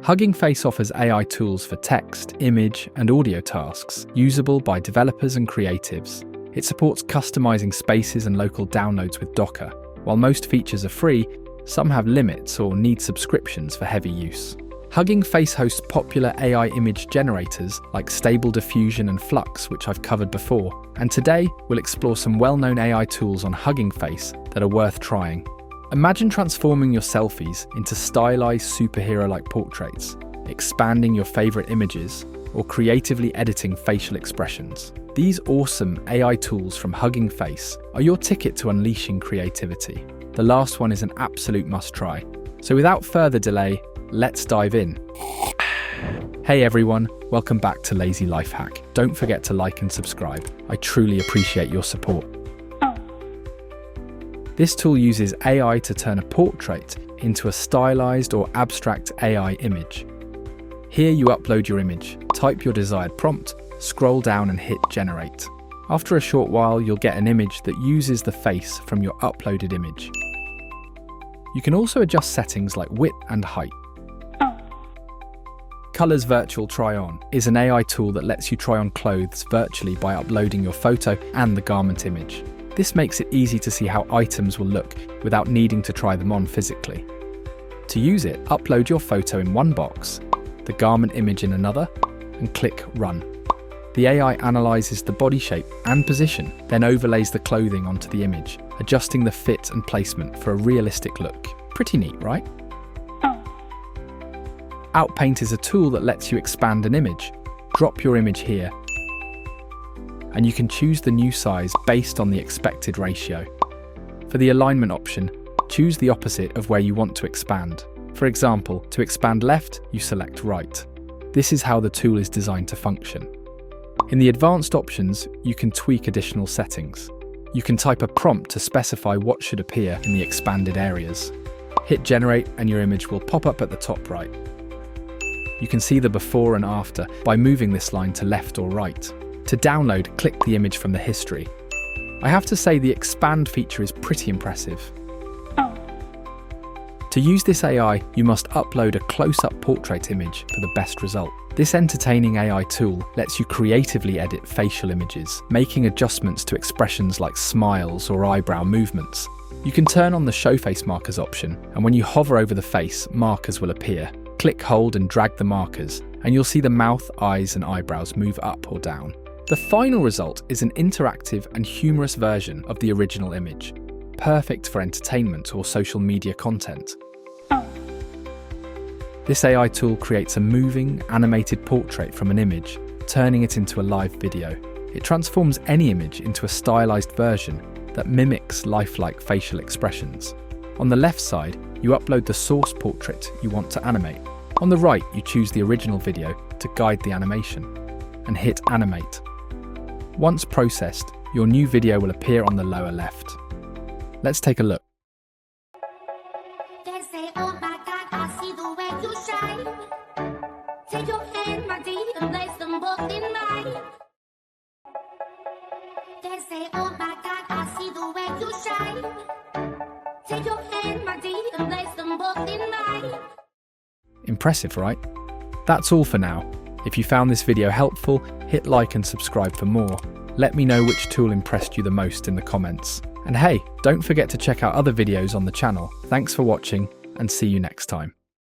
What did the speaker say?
Hugging Face offers AI tools for text, image, and audio tasks, usable by developers and creatives. It supports customizing spaces and local downloads with Docker. While most features are free, some have limits or need subscriptions for heavy use. Hugging Face hosts popular AI image generators like Stable Diffusion and Flux, which I've covered before. And today, we'll explore some well-known AI tools on Hugging Face that are worth trying. Imagine transforming your selfies into stylized superhero-like portraits, expanding your favorite images, or creatively editing facial expressions. These awesome AI tools from Hugging Face are your ticket to unleashing creativity. The last one is an absolute must-try. So without further delay, let's dive in. Hey everyone, welcome back to Lazy Life Hack. Don't forget to like and subscribe. I truly appreciate your support. This tool uses AI to turn a portrait into a stylized or abstract AI image. Here you upload your image, type your desired prompt, scroll down and hit generate. After a short while, you'll get an image that uses the face from your uploaded image. You can also adjust settings like width and height. Kolors Virtual Try-On is an AI tool that lets you try on clothes virtually by uploading your photo and the garment image. This makes it easy to see how items will look without needing to try them on physically. To use it, upload your photo in one box, the garment image in another, and click Run. The AI analyzes the body shape and position, then overlays the clothing onto the image, adjusting the fit and placement for a realistic look. Pretty neat, right? Outpaint is a tool that lets you expand an image. Drop your image here, and you can choose the new size based on the expected ratio. For the alignment option, choose the opposite of where you want to expand. For example, to expand left, you select right. This is how the tool is designed to function. In the advanced options, you can tweak additional settings. You can type a prompt to specify what should appear in the expanded areas. Hit generate and your image will pop up at the top right. You can see the before and after by moving this line to left or right. To download, click the image from the history. I have to say the expand feature is pretty impressive. To use this AI, you must upload a close-up portrait image for the best result. This entertaining AI tool lets you creatively edit facial images, making adjustments to expressions like smiles or eyebrow movements. You can turn on the Show Face Markers option, and when you hover over the face, markers will appear. Click, hold, and drag the markers, and you'll see the mouth, eyes, and eyebrows move up or down. The final result is an interactive and humorous version of the original image, perfect for entertainment or social media content. This AI tool creates a moving, animated portrait from an image, turning it into a live video. It transforms any image into a stylized version that mimics lifelike facial expressions. On the left side, you upload the source portrait you want to animate. On the right, you choose the original video to guide the animation, and hit animate. Once processed, your new video will appear on the lower left. Let's take a look. Impressive, right? That's all for now. If you found this video helpful, hit like and subscribe for more. Let me know which tool impressed you the most in the comments. And hey, don't forget to check out other videos on the channel. Thanks for watching, and see you next time.